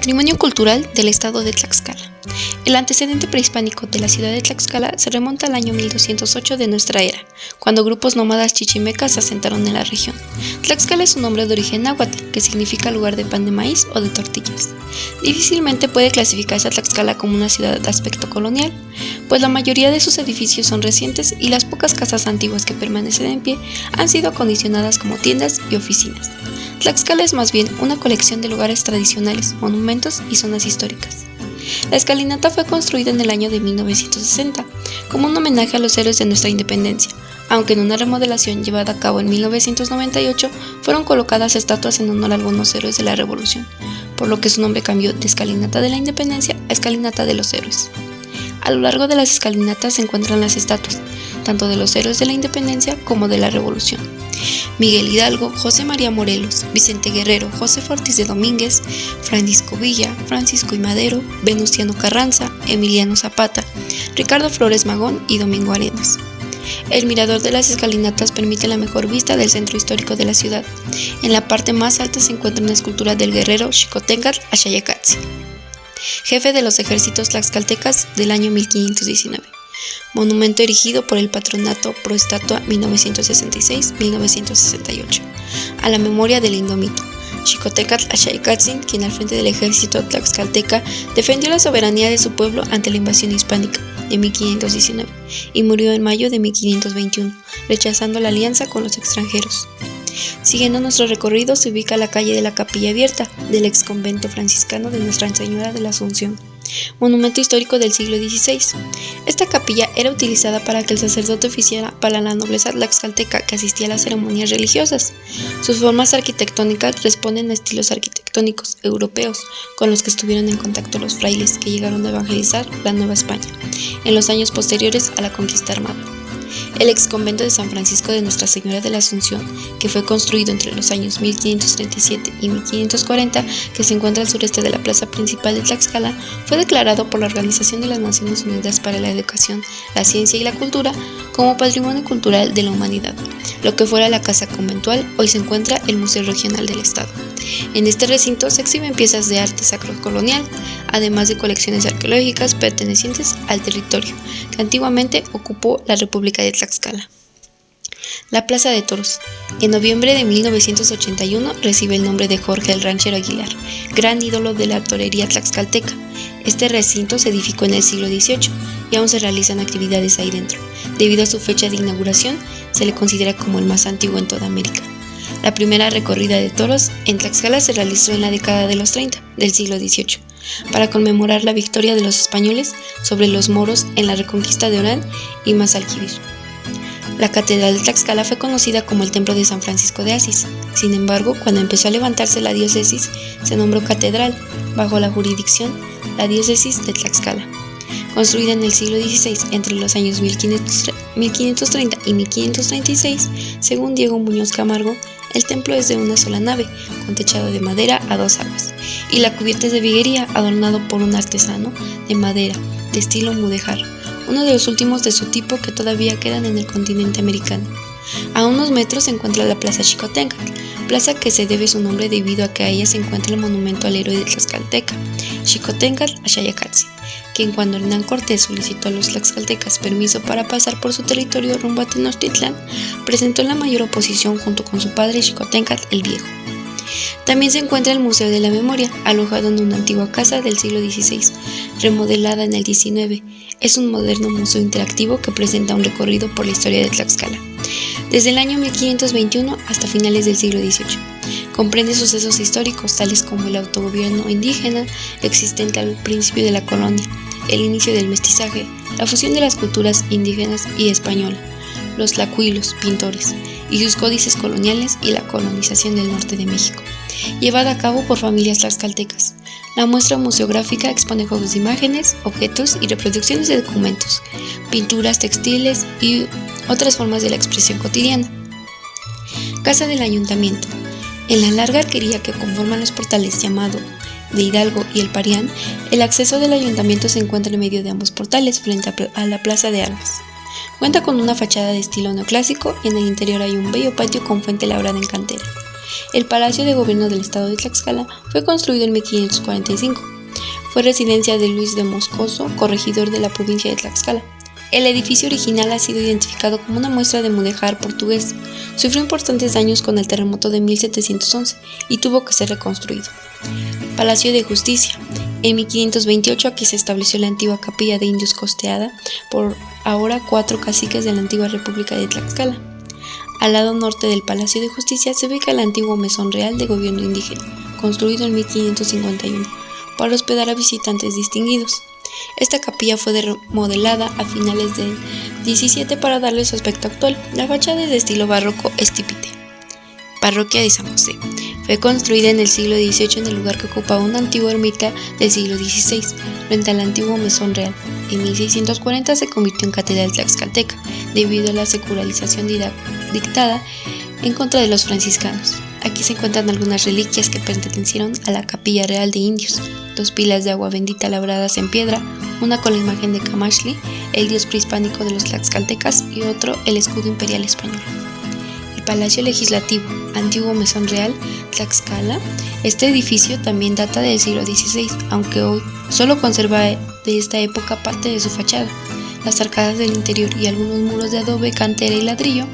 Patrimonio cultural del estado de Tlaxcala. El antecedente prehispánico de la ciudad de Tlaxcala se remonta al año 1208 de nuestra era, cuando grupos nómadas chichimecas se asentaron en la región. Tlaxcala es un nombre de origen náhuatl, que significa lugar de pan de maíz o de tortillas. Difícilmente puede clasificarse a Tlaxcala como una ciudad de aspecto colonial, pues la mayoría de sus edificios son recientes y las pocas casas antiguas que permanecen en pie han sido acondicionadas como tiendas y oficinas. Tlaxcala es más bien una colección de lugares tradicionales, monumentos y zonas históricas. La escalinata fue construida en el año de 1960 como un homenaje a los héroes de nuestra independencia, aunque en una remodelación llevada a cabo en 1998 fueron colocadas estatuas en honor a algunos héroes de la Revolución, por lo que su nombre cambió de Escalinata de la Independencia a Escalinata de los Héroes. A lo largo de las escalinatas se encuentran las estatuas, tanto de los héroes de la Independencia como de la Revolución. Miguel Hidalgo, José María Morelos, Vicente Guerrero, José Ortiz de Domínguez, Francisco Villa, Francisco I. Madero, Venustiano Carranza, Emiliano Zapata, Ricardo Flores Magón y Domingo Arenas. El mirador de las escalinatas permite la mejor vista del centro histórico de la ciudad. En la parte más alta se encuentra una escultura del guerrero Xicoténcatl Axayacatl, jefe de los ejércitos tlaxcaltecas del año 1519. Monumento erigido por el Patronato Pro Estatua 1966-1968, a la memoria del indómito Xicoténcatl Axayacatl, quien al frente del ejército tlaxcalteca defendió la soberanía de su pueblo ante la invasión hispánica de 1519 y murió en mayo de 1521, rechazando la alianza con los extranjeros. Siguiendo nuestro recorrido se ubica la calle de la Capilla Abierta del ex convento franciscano de Nuestra Señora de la Asunción, monumento histórico del siglo XVI. Esta capilla era utilizada para que el sacerdote oficiara para la nobleza tlaxcalteca que asistía a las ceremonias religiosas. Sus formas arquitectónicas responden a estilos arquitectónicos europeos con los que estuvieron en contacto los frailes que llegaron a evangelizar la Nueva España en los años posteriores a la conquista armada. El ex convento de San Francisco de Nuestra Señora de la Asunción, que fue construido entre los años 1537 y 1540, que se encuentra al sureste de la plaza principal de Tlaxcala, fue declarado por la Organización de las Naciones Unidas para la Educación, la Ciencia y la Cultura como Patrimonio Cultural de la Humanidad. Lo que fuera la casa conventual, hoy se encuentra el Museo Regional del Estado. En este recinto se exhiben piezas de arte sacro colonial, además de colecciones arqueológicas pertenecientes al territorio que antiguamente ocupó la República de Tlaxcala. La Plaza de Toros. En noviembre de 1981 recibe el nombre de Jorge el Ranchero Aguilar, gran ídolo de la torería tlaxcalteca. Este recinto se edificó en el siglo XVIII y aún se realizan actividades ahí dentro. Debido a su fecha de inauguración, se le considera como el más antiguo en toda América. La primera recorrida de toros en Tlaxcala se realizó en la década de los 30 del siglo XVIII, para conmemorar la victoria de los españoles sobre los moros en la reconquista de Orán y Mazalquivir. La catedral de Tlaxcala fue conocida como el Templo de San Francisco de Asís. Sin embargo, cuando empezó a levantarse la diócesis, se nombró catedral, bajo la jurisdicción la diócesis de Tlaxcala. Construida en el siglo XVI entre los años 1530 y 1536, según Diego Muñoz Camargo, el templo es de una sola nave, con techado de madera a dos aguas, y la cubierta es de viguería, adornado por un artesano de madera, de estilo mudéjar, uno de los últimos de su tipo que todavía quedan en el continente americano. A unos metros se encuentra la Plaza Xicoténcatl, plaza que se debe su nombre debido a que a ella se encuentra el monumento al héroe de Tlaxcalteca, Xicoténcatl Axayacatl, quien cuando Hernán Cortés solicitó a los tlaxcaltecas permiso para pasar por su territorio rumbo a Tenochtitlán, presentó la mayor oposición junto con su padre Xicoténcatl el Viejo. También se encuentra el Museo de la Memoria, alojado en una antigua casa del siglo XVI, remodelada en el XIX. Es un moderno museo interactivo que presenta un recorrido por la historia de Tlaxcala, desde el año 1521 hasta finales del siglo XVIII. Comprende sucesos históricos tales como el autogobierno indígena existente al principio de la colonia, el inicio del mestizaje, la fusión de las culturas indígenas y española, los tlacuilos, pintores, y sus códices coloniales y la colonización del norte de México, llevada a cabo por familias tlaxcaltecas. La muestra museográfica expone juegos de imágenes, objetos y reproducciones de documentos, pinturas, textiles y otras formas de la expresión cotidiana. Casa del Ayuntamiento. En la larga arquería que conforman los portales llamado de Hidalgo y el Parián, el acceso del ayuntamiento se encuentra en medio de ambos portales frente a la Plaza de Armas. Cuenta con una fachada de estilo neoclásico y en el interior hay un bello patio con fuente labrada en cantera. El Palacio de Gobierno del Estado de Tlaxcala fue construido en 1545. Fue residencia de Luis de Moscoso, corregidor de la provincia de Tlaxcala. El edificio original ha sido identificado como una muestra de mudéjar portugués. Sufrió importantes daños con el terremoto de 1711 y tuvo que ser reconstruido. Palacio de Justicia. En 1528 aquí se estableció la antigua capilla de indios costeada por ahora 4 caciques de la antigua República de Tlaxcala. Al lado norte del Palacio de Justicia se ubica el antiguo Mesón Real de Gobierno Indígena, construido en 1551, para hospedar a visitantes distinguidos. Esta capilla fue remodelada a finales del 17 para darle su aspecto actual. La fachada es de estilo barroco estípite. Parroquia de San José. Fue construida en el siglo XVIII en el lugar que ocupaba una antigua ermita del siglo XVI, frente al antiguo Mesón Real. En 1640 se convirtió en catedral tlaxcalteca, debido a la secularización dictada en contra de los franciscanos. Aquí se encuentran algunas reliquias que pertenecieron a la Capilla Real de Indios: 2 pilas de agua bendita labradas en piedra, una con la imagen de Camaxtli, el dios prehispánico de los tlaxcaltecas, y otro el escudo imperial español. El Palacio Legislativo, antiguo Mesón Real, Tlaxcala. Este edificio también data del siglo XVI, aunque hoy solo conserva de esta época parte de su fachada. Las arcadas del interior y algunos muros de adobe, cantera y ladrillo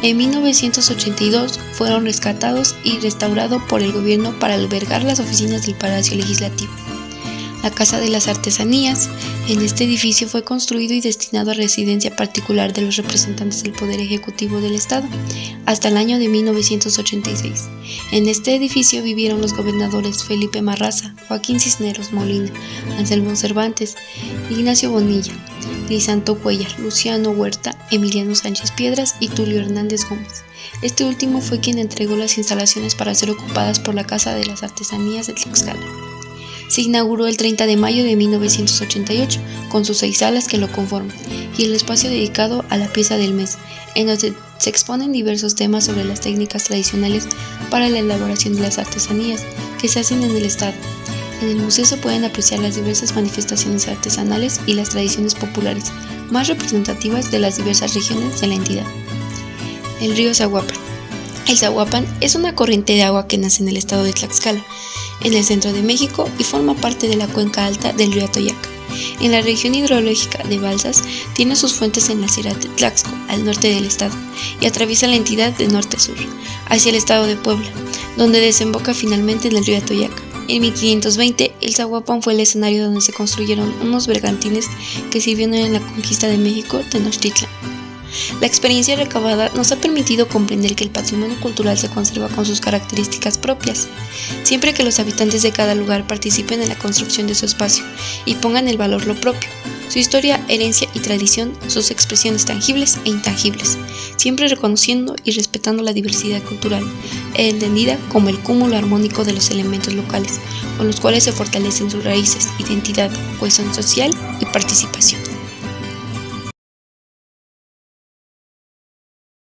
en 1982 fueron rescatados y restaurados por el gobierno para albergar las oficinas del Palacio Legislativo. La Casa de las Artesanías. En este edificio fue construido y destinado a residencia particular de los representantes del Poder Ejecutivo del Estado hasta el año de 1986. En este edificio vivieron los gobernadores Felipe Marraza, Joaquín Cisneros Molina, Anselmo Cervantes, Ignacio Bonilla, Crisanto Cuellar, Luciano Huerta, Emiliano Sánchez Piedras y Tulio Hernández Gómez. Este último fue quien entregó las instalaciones para ser ocupadas por la Casa de las Artesanías de Tlaxcala. Se inauguró el 30 de mayo de 1988 con sus 6 salas que lo conforman y el espacio dedicado a la pieza del mes, en donde se exponen diversos temas sobre las técnicas tradicionales para la elaboración de las artesanías que se hacen en el estado. En el museo se pueden apreciar las diversas manifestaciones artesanales y las tradiciones populares más representativas de las diversas regiones de la entidad. El río Zahuapan. El Zahuapan es una corriente de agua que nace en el estado de Tlaxcala, en el centro de México, y forma parte de la cuenca alta del río Atoyac. En la región hidrológica de Balsas tiene sus fuentes en la Sierra de Tlaxco, al norte del estado, y atraviesa la entidad de norte a sur, hacia el estado de Puebla, donde desemboca finalmente en el río Atoyac. En 1520, el Zahuapan fue el escenario donde se construyeron unos bergantines que sirvieron en la conquista de México, Tenochtitlan. La experiencia recabada nos ha permitido comprender que el patrimonio cultural se conserva con sus características propias, siempre que los habitantes de cada lugar participen en la construcción de su espacio y pongan en valor lo propio, su historia, herencia y tradición, sus expresiones tangibles e intangibles, siempre reconociendo y respetando la diversidad cultural, entendida como el cúmulo armónico de los elementos locales, con los cuales se fortalecen sus raíces, identidad, cohesión social y participación.